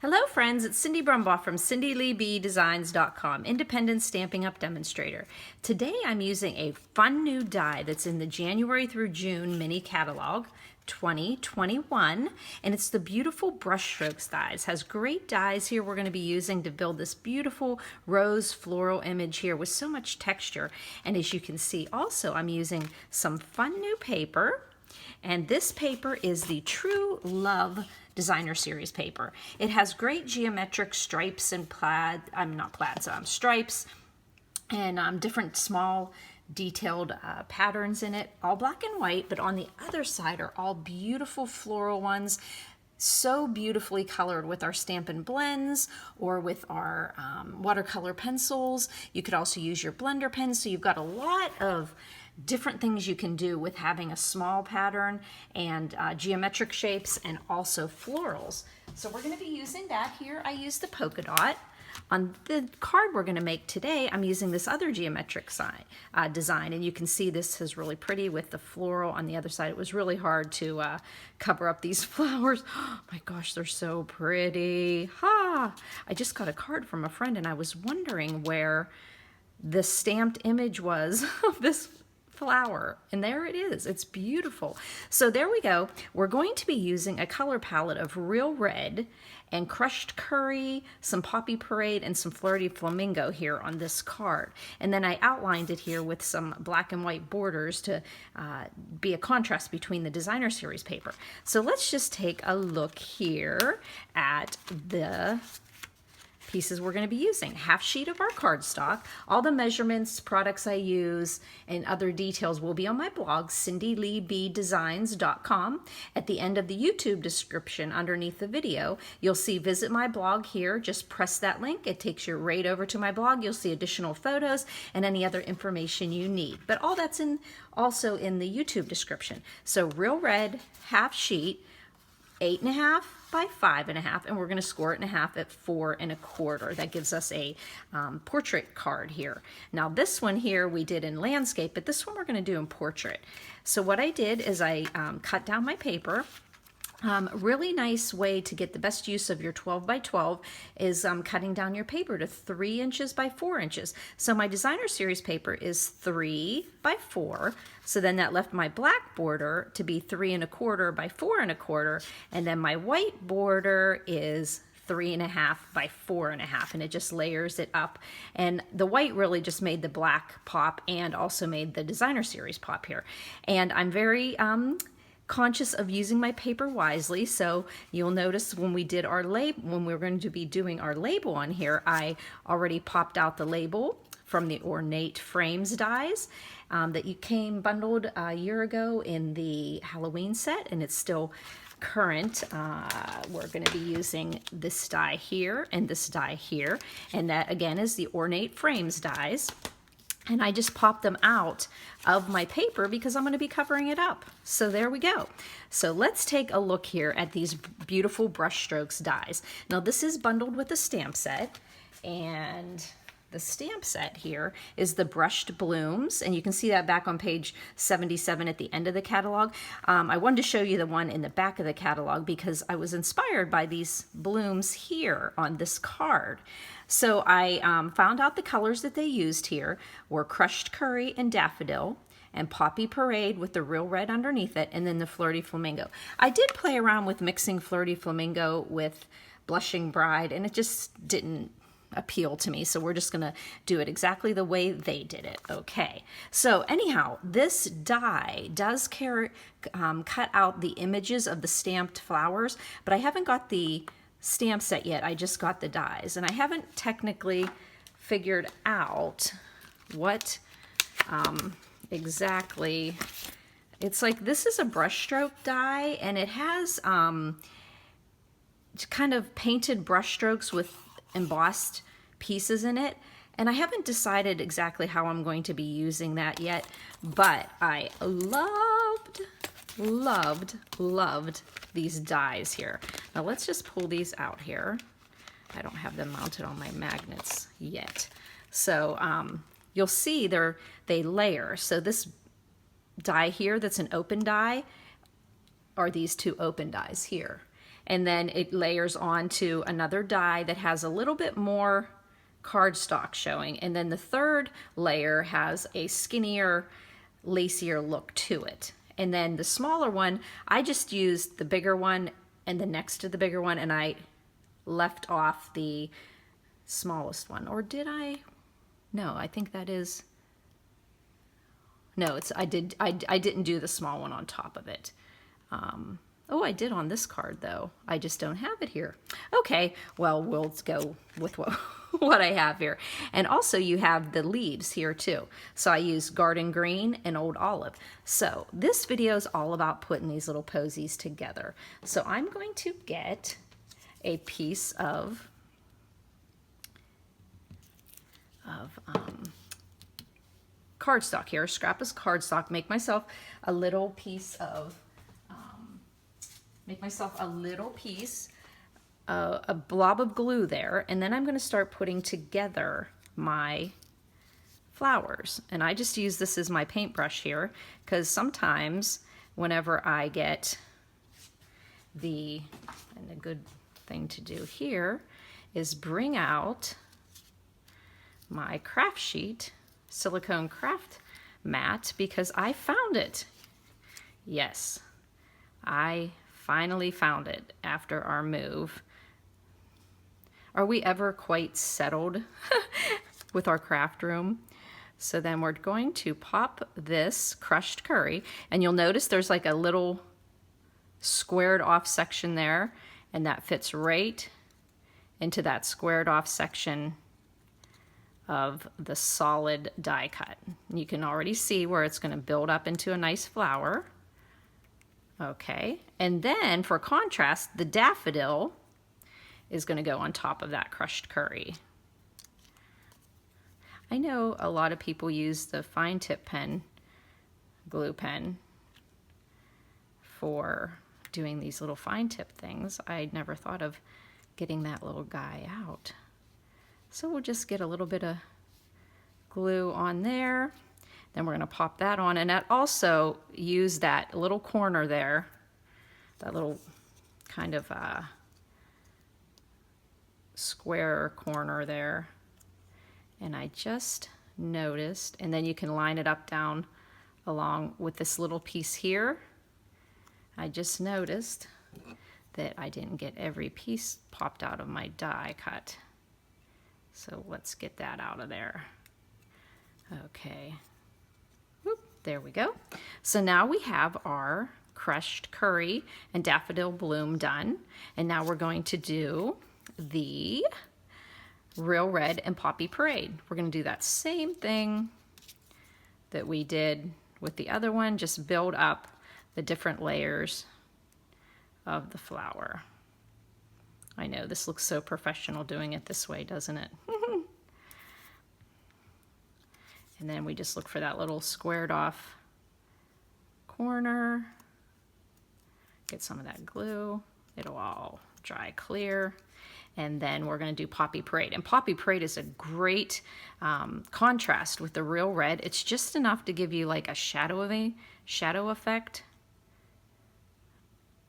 Hello friends, it's Cindy Brumbaugh from CindyLeeBDesigns.com, independent Stampin' Up! Demonstrator. Today I'm using a fun new die that's in the January through June mini catalog 2021, and it's the beautiful Brushstrokes dies. Has great dies here we're going to be using to build this beautiful rose floral image here with so much texture. And as you can see also I'm using some fun new paper. And this paper is the True Love Designer Series paper. It has great geometric stripes and stripes and different small detailed patterns in it, all black and white, but on the other side are all beautiful floral ones, so beautifully colored with our Stampin' blends or with our watercolor pencils. You could also use your blender pen, so you've got a lot of different things you can do with having a small pattern and geometric shapes and also florals. So we're going to be using that here. I used the polka dot. On the card we're going to make today, I'm using this other geometric design, and you can see this is really pretty with the floral on the other side. It was really hard to cover up these flowers. Oh my gosh, they're so pretty. Ha! I just got a card from a friend and I was wondering where the stamped image was of this flower, and there it is. It's beautiful. So there we go. We're going to be using a color palette of Real Red and Crushed Curry, some Poppy Parade, and some Flirty Flamingo here on this card. And then I outlined it here with some black and white borders to be a contrast between the Designer Series paper. So let's just take a look here at the pieces we're going to be using. Half sheet of our cardstock. All the measurements, products I use, and other details will be on my blog, CindyLeeBDesigns.com. At the end of the YouTube description underneath the video, you'll see visit my blog here. Just press that link. It takes you right over to my blog. You'll see additional photos and any other information you need. But all that's also in the YouTube description. So Real Red, half sheet, 8.5 by 5.5, and we're going to score it in half at 4 1/4. That gives us a portrait card here. Now this one here we did in landscape, but this one we're going to do in portrait. So what I did is I cut down my paper. Really nice way to get the best use of your 12 by 12 is cutting down your paper to 3 inches by 4 inches. So my Designer Series paper is 3 by 4. So then that left my black border to be 3 1/4 by 4 1/4. And then my white border is 3.5 by 4.5, and it just layers it up. And the white really just made the black pop and also made the Designer Series pop here. And I'm very conscious of using my paper wisely, so you'll notice when we did our label, when we're going to be doing our label on here, I already popped out the label from the Ornate Frames dies that you came bundled a year ago in the Halloween set, and it's still current. We're going to be using this die here and this die here, and that again is the Ornate Frames dies. And I just popped them out of my paper because I'm going to be covering it up. So there we go. So let's take a look here at these beautiful Brushstrokes dies. Now this is bundled with the stamp set, and the stamp set here is the Brushed Blooms, and you can see that back on page 77 at the end of the catalog. I wanted to show you the one in the back of the catalog because I was inspired by these blooms here on this card. So I found out the colors that they used here were Crushed Curry and Daffodil, and Poppy Parade with the Real Red underneath it, and then the Flirty Flamingo. I did play around with mixing Flirty Flamingo with Blushing Bride, and it just didn't appeal to me, so we're just gonna do it exactly the way they did it. Okay, so anyhow, this die does cut out the images of the stamped flowers, but I haven't got the stamp set yet. I just got the dies, and I haven't technically figured out what exactly. It's like this is a brushstroke die, and it has kind of painted brushstrokes with embossed pieces in it, and I haven't decided exactly how I'm going to be using that yet, but I loved these dies here. Now let's just pull these out here. I don't have them mounted on my magnets yet. So you'll see they layer. So this die here that's an open die are these two open dies here. and then it layers onto another die that has a little bit more cardstock showing, and then the third layer has a skinnier, lacier look to it. And then the smaller one, I just used the bigger one and the next to the bigger one, and I left off the smallest one. Or did I? No, I think that is, no, I didn't do the small one on top of it. Oh, I did on this card though. I just don't have it here. Okay, well, we'll go with what I have here. And also you have the leaves here too. So I use Garden Green and Old Olive. So this video is all about putting these little posies together. So I'm going to get a piece of cardstock here, a scrap of cardstock, make myself a little piece, a blob of glue there, and then I'm going to start putting together my flowers. And I just use this as my paintbrush here, because sometimes whenever I get and a good thing to do here is bring out my craft sheet, silicone craft mat, because I found it. Yes, I finally found it after our move. Are we ever quite settled with our craft room? So then we're going to pop this crushed curry, and you'll notice there's like a little squared off section there, and that fits right into that squared off section of the solid die cut. You can already see where it's going to build up into a nice flower. Okay, and then for contrast, the daffodil is going to go on top of that crushed curry. I know a lot of people use the fine tip pen, glue pen, for doing these little fine tip things. I'd never thought of getting that little guy out. So we'll just get a little bit of glue on there. Then we're going to pop that on, and that also use that little corner there, that little kind of square corner there. And I just noticed, and then you can line it up down along with this little piece here. I just noticed that I didn't get every piece popped out of my die cut. So let's get that out of there. Okay. Whoop, there we go. So now we have our crushed curry and daffodil bloom done. And now we're going to do the Real Red and Poppy Parade. We're going to do that same thing that we did with the other one, just build up the different layers of the flower. I know this looks so professional doing it this way, doesn't it? And then we just look for that little squared off corner. Get some of that glue. It'll all dry clear. And then we're going to do Poppy Parade. And Poppy Parade is a great contrast with the Real Red. It's just enough to give you like a shadow effect.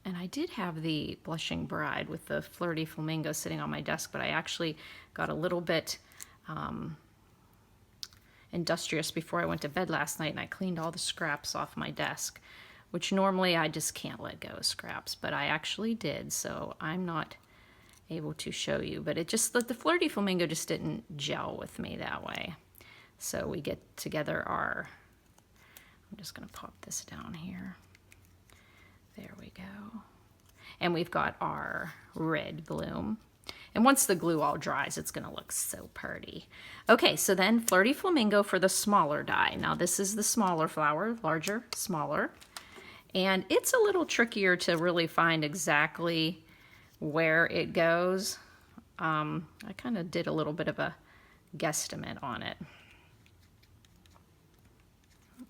And I did have the Blushing Bride with the Flirty Flamingo sitting on my desk, but I actually got a little bit industrious before I went to bed last night, and I cleaned all the scraps off my desk, which normally I just can't let go of scraps, but I actually did, so I'm not able to show you. But it just, the Flirty Flamingo just didn't gel with me that way. So we get together our, I'm just going to pop this down here. There we go. And we've got our red bloom. And once the glue all dries, it's going to look so pretty. Okay, so then Flirty Flamingo for the smaller die. Now this is the smaller flower, larger, smaller. And it's a little trickier to really find exactly where it goes. I kind of did a little bit of a guesstimate on it.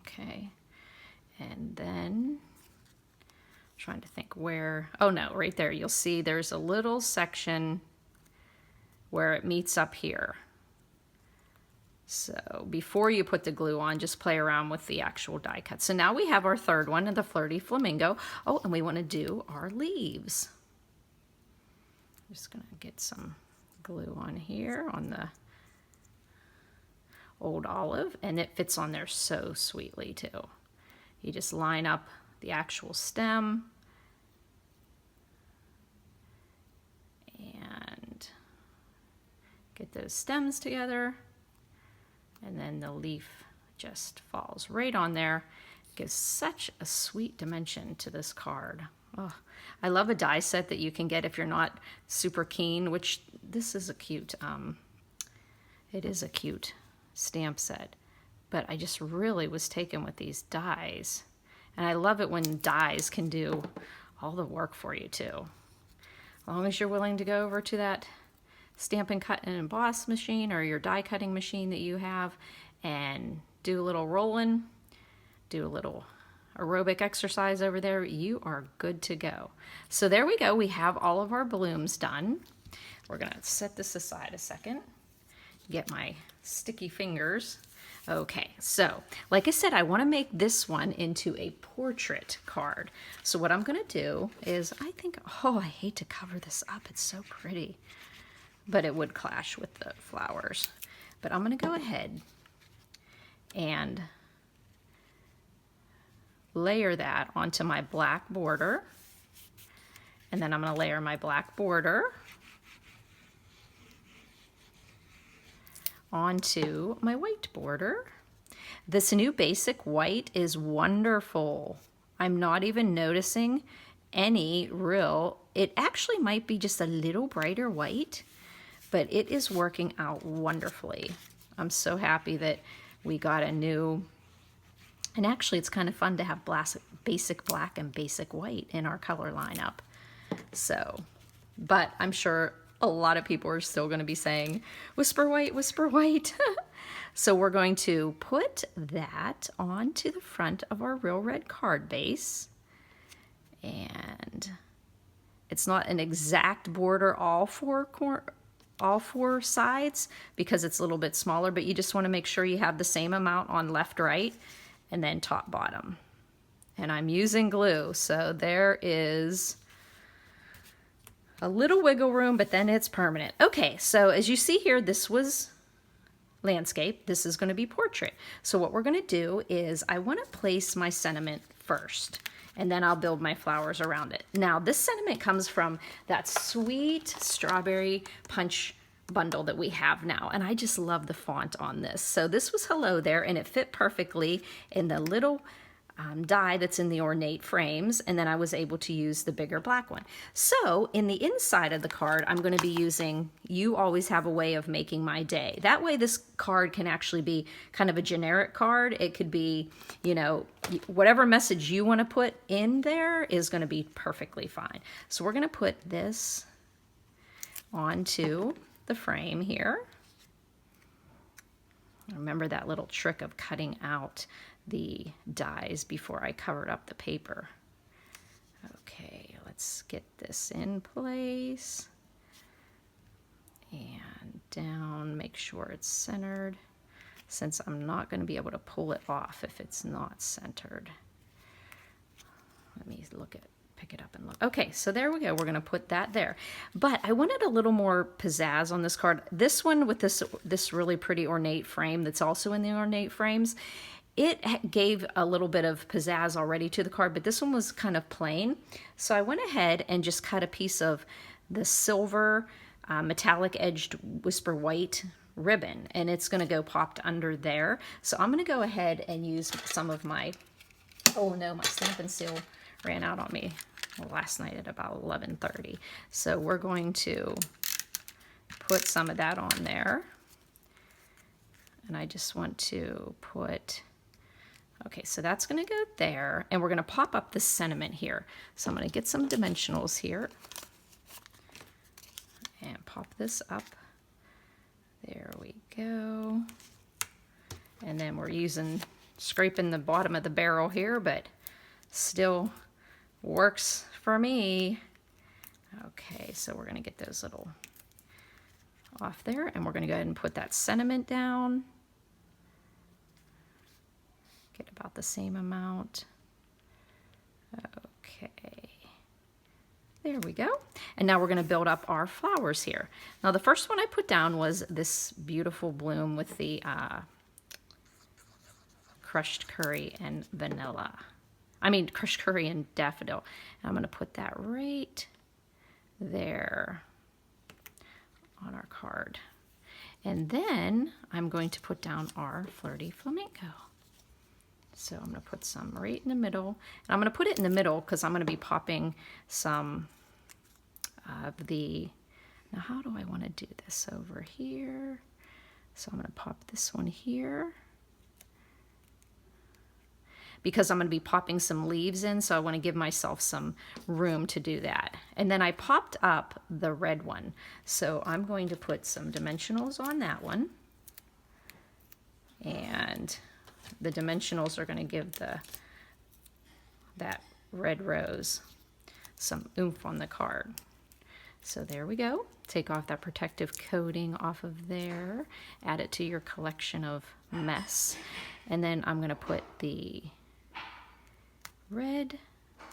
Okay, and then trying to think where, oh no, right there, you'll see there's a little section where it meets up here. So before you put the glue on, just play around with the actual die cut. So now we have our third one, the Flirty Flamingo. Oh, and we want to do our leaves. Just gonna get some glue on here on the old olive, and it fits on there so sweetly too. You just line up the actual stem and get those stems together, and then the leaf just falls right on there. Gives such a sweet dimension to this card. Oh, I love a die set that you can get if you're not super keen, which this is a cute, it is a cute stamp set, but I just really was taken with these dies, and I love it when dies can do all the work for you too. As long as you're willing to go over to that Stampin' Cut and Emboss machine or your die cutting machine that you have and do a little rolling, do a little aerobic exercise over there, you are good to go. So there we go. We have all of our blooms done. We're going to set this aside a second. Get my sticky fingers. Okay, so like I said, I want to make this one into a portrait card. So what I'm going to do is, I hate to cover this up. It's so pretty, but it would clash with the flowers. But I'm going to go ahead and layer that onto my black border. And then I'm going to layer my black border onto my white border. This new basic white is wonderful. I'm not even noticing any it actually might be just a little brighter white, but it is working out wonderfully. I'm so happy that we got a new, and actually it's kind of fun to have basic black and basic white in our color lineup. So, but I'm sure a lot of people are still going to be saying, whisper white, whisper white. So we're going to put that onto the front of our Real Red card base. And it's not an exact border all four sides because it's a little bit smaller, but you just want to make sure you have the same amount on left, right, and then top, bottom. And I'm using glue, so there is a little wiggle room, but then it's permanent. Okay, so as you see here, this was landscape. This is going to be portrait. So what we're going to do is I want to place my sentiment first, and then I'll build my flowers around it. Now, this sentiment comes from that sweet strawberry punch bundle that we have now, and I just love the font on this. So this was Hello There, and it fit perfectly in the little die that's in the ornate frames, and then I was able to use the bigger black one. So in the inside of the card, I'm going to be using You Always Have a Way of Making My Day. That way this card can actually be kind of a generic card. It could be, you know, whatever message you want to put in there is going to be perfectly fine. So we're going to put this onto the frame here. Remember that little trick of cutting out the dies before I covered up the paper. Okay, let's get this in place and down, make sure it's centered, since I'm not going to be able to pull it off if it's not centered. Let me pick it up and look. Okay, so there we go. We're going to put that there. But I wanted a little more pizzazz on this card. This one with this really pretty ornate frame that's also in the ornate frames, it gave a little bit of pizzazz already to the card, but this one was kind of plain. So I went ahead and just cut a piece of the silver metallic edged Whisper White ribbon, and it's going to go popped under there. So I'm going to go ahead and use some of my, oh no, my Stampin' Seal ran out on me last night at about 11:30. So we're going to put some of that on there. And I just want to put, okay, so that's going to go there, and we're going to pop up the sentiment here. So I'm going to get some dimensionals here and pop this up. There we go. And then we're scraping the bottom of the barrel here, but still works for me. Okay, so we're going to get those little off there, and we're going to go ahead and put that sentiment down. Get about the same amount. Okay. There we go. And now we're going to build up our flowers here. Now the first one I put down was this beautiful bloom with the crushed curry and vanilla. I mean crushed curry and daffodil. And I'm going to put that right there on our card. And then I'm going to put down our Flirty Flamingo. So I'm going to put some right in the middle. And I'm going to put it in the middle because I'm going to be popping some of the, now how do I want to do this over here? So I'm going to pop this one here, because I'm going to be popping some leaves in, so I want to give myself some room to do that. And then I popped up the red one, so I'm going to put some dimensionals on that one. And the dimensionals are going to give that red rose some oomph on the card. So there we go. Take off that protective coating off of there, add it to your collection of mess, and then I'm going to put the red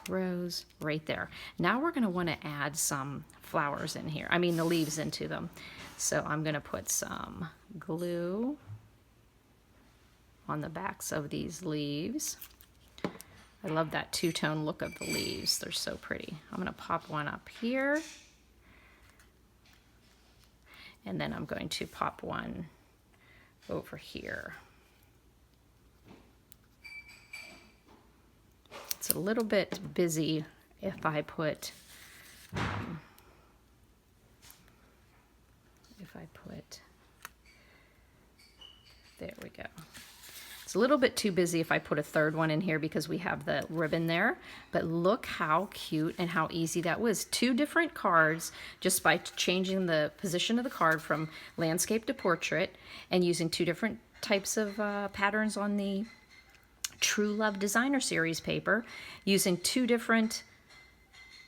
rose right there. Now we're going to want to add some flowers in here, I mean the leaves into them. So I'm going to put some glue on the backs of these leaves. I love that two-tone look of the leaves. They're so pretty. I'm going to pop one up here. And then I'm going to pop one over here. It's a little bit busy if I put, there we go. It's a little bit too busy if I put a third one in here because we have the ribbon there, but look how cute and how easy that was. 2 different cards just by changing the position of the card from landscape to portrait and using 2 different types of patterns on the True Love Designer Series paper, using 2 different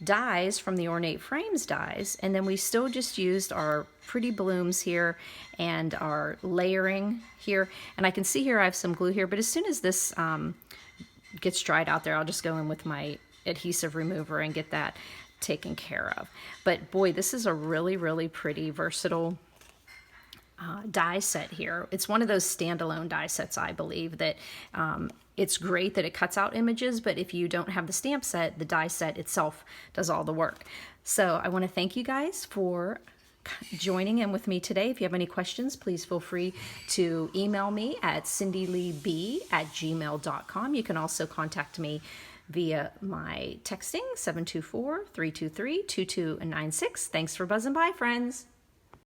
dies from the Ornate Frames dies, and then we still just used our pretty blooms here and our layering here. And I can see here I have some glue here, but as soon as this gets dried out there, I'll just go in with my adhesive remover and get that taken care of. But boy, this is a really, really pretty, versatile die set here. It's one of those standalone die sets, I believe, that it's great that it cuts out images, but if you don't have the stamp set, the die set itself does all the work. So I want to thank you guys for joining in with me today. If you have any questions, please feel free to email me at cindyleeb@gmail.com. You can also contact me via my texting 724-323-2296. Thanks for buzzing by, friends.